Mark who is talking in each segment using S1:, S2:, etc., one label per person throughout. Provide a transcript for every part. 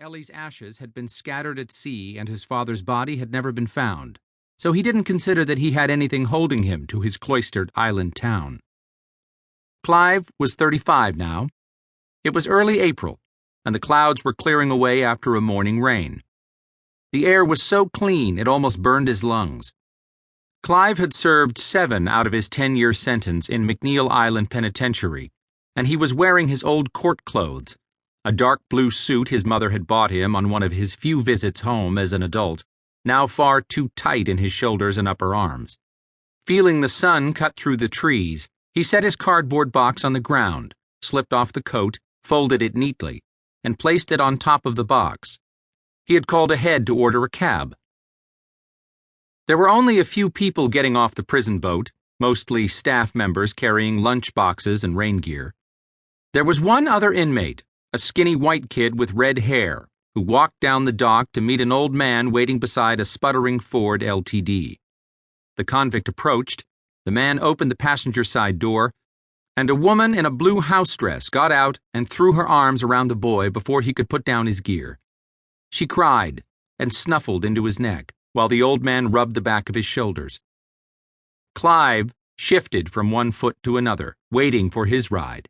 S1: Ellie's ashes had been scattered at sea and his father's body had never been found, so he didn't consider that he had anything holding him to his cloistered island town. Clive was 35 now. It was early April, and the clouds were clearing away after a morning rain. The air was so clean it almost burned his lungs. Clive had served 7 out of his 10-year sentence in McNeil Island Penitentiary, and he was wearing his old court clothes, a dark blue suit his mother had bought him on one of his few visits home as an adult, now far too tight in his shoulders and upper arms. Feeling the sun cut through the trees, he set his cardboard box on the ground, slipped off the coat, folded it neatly, and placed it on top of the box. He had called ahead to order a cab. There were only a few people getting off the prison boat, mostly staff members carrying lunch boxes and rain gear. There was one other inmate, a skinny white kid with red hair, who walked down the dock to meet an old man waiting beside a sputtering Ford LTD. The convict approached, the man opened the passenger side door, and a woman in a blue house dress got out and threw her arms around the boy before he could put down his gear. She cried and snuffled into his neck, while the old man rubbed the back of his shoulders. Clive shifted from one foot to another, waiting for his ride.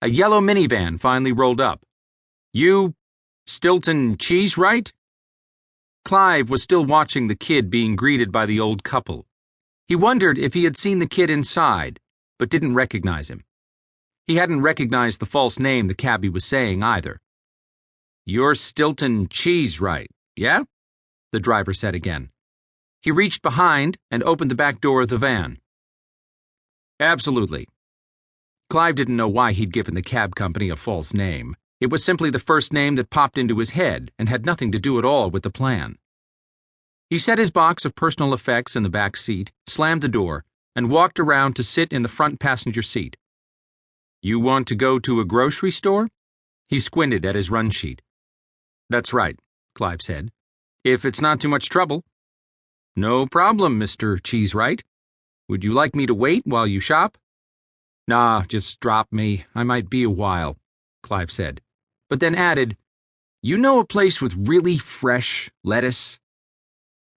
S1: A yellow minivan finally rolled up. "You Stilton Cheese, right?" Clive was still watching the kid being greeted by the old couple. He wondered if he had seen the kid inside, but didn't recognize him. He hadn't recognized the false name the cabbie was saying either. "You're Stilton Cheese, right? Yeah?" the driver said again. He reached behind and opened the back door of the van. "Absolutely." Clive didn't know why he'd given the cab company a false name. It was simply the first name that popped into his head and had nothing to do at all with the plan. He set his box of personal effects in the back seat, slammed the door, and walked around to sit in the front passenger seat. "You want to go to a grocery store?" He squinted at his run sheet. "That's right," Clive said. "If it's not too much trouble." "No problem, Mr. Cheesewright. Would you like me to wait while you shop?" "Nah, just drop me. I might be a while," Clive said, but then added, "You know a place with really fresh lettuce?"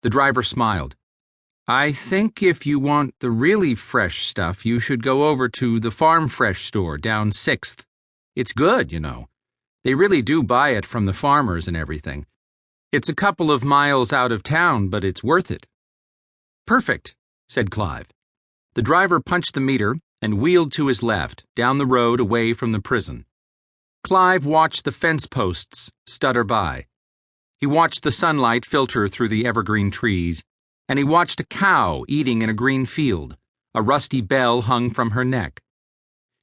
S1: The driver smiled. "I think if you want the really fresh stuff, you should go over to the Farm Fresh store down 6th. It's good, you know. They really do buy it from the farmers and everything. It's a couple of miles out of town, but it's worth it." "Perfect," said Clive. The driver punched the meter and wheeled to his left, down the road away from the prison. Clive watched the fence posts stutter by. He watched the sunlight filter through the evergreen trees, and he watched a cow eating in a green field. A rusty bell hung from her neck.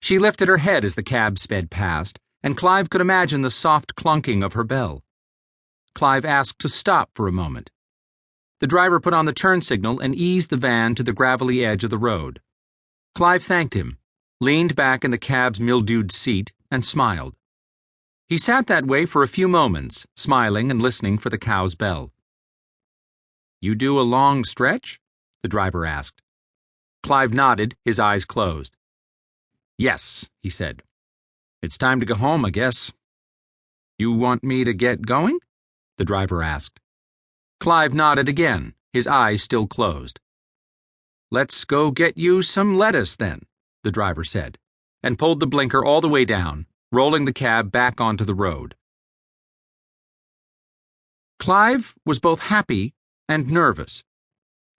S1: She lifted her head as the cab sped past, and Clive could imagine the soft clunking of her bell. Clive asked to stop for a moment. The driver put on the turn signal and eased the van to the gravelly edge of the road. Clive thanked him, leaned back in the cab's mildewed seat, and smiled. He sat that way for a few moments, smiling and listening for the cow's bell. "You do a long stretch?" the driver asked. Clive nodded, his eyes closed. "Yes," he said. "It's time to go home, I guess." "You want me to get going?" the driver asked. Clive nodded again, his eyes still closed. "Let's go get you some lettuce, then," the driver said, and pulled the blinker all the way down, rolling the cab back onto the road. Clive was both happy and nervous.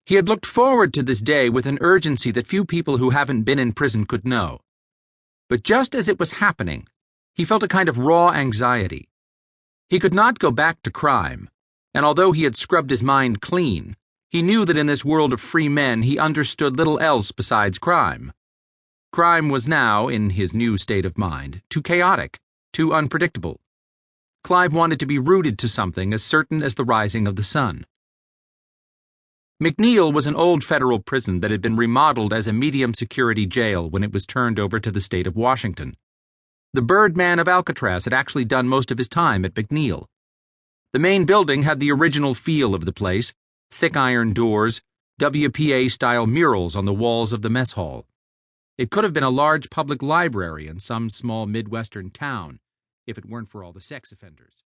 S1: He had looked forward to this day with an urgency that few people who haven't been in prison could know. But just as it was happening, he felt a kind of raw anxiety. He could not go back to crime, and although he had scrubbed his mind clean, he knew that in this world of free men he understood little else besides crime. Crime was now, in his new state of mind, too chaotic, too unpredictable. Clive wanted to be rooted to something as certain as the rising of the sun. McNeil was an old federal prison that had been remodeled as a medium-security jail when it was turned over to the state of Washington. The Birdman of Alcatraz had actually done most of his time at McNeil. The main building had the original feel of the place, thick iron doors, WPA-style murals on the walls of the mess hall. It could have been a large public library in some small Midwestern town, if it weren't for all the sex offenders.